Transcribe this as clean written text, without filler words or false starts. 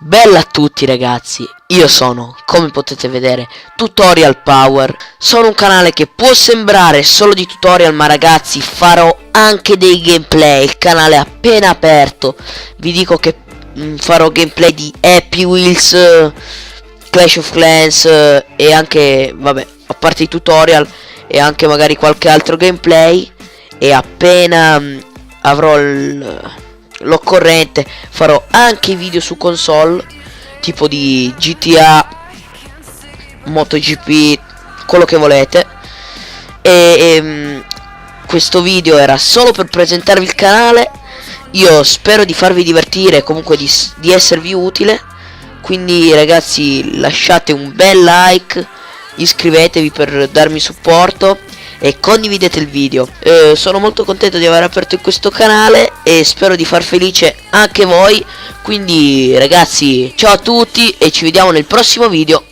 Bella a tutti ragazzi, io sono, come potete vedere, Tutorial Power. Sono un canale che può sembrare solo di tutorial, ma ragazzi farò anche dei gameplay. Il canale è appena aperto. Vi dico che farò gameplay di Happy Wheels, Clash of Clans e anche, vabbè, a parte i tutorial e anche magari qualche altro gameplay. E appena avrò l'occorrente farò anche video su console tipo di GTA, MotoGP, quello che volete. Questo video era solo per presentarvi il canale. Io spero di farvi divertire, comunque di esservi utile. Quindi ragazzi, lasciate un bel like, iscrivetevi per darmi supporto e condividete il video. Sono molto contento di aver aperto questo canale e spero di far felice anche voi. Quindi ragazzi, ciao a tutti e ci vediamo nel prossimo video.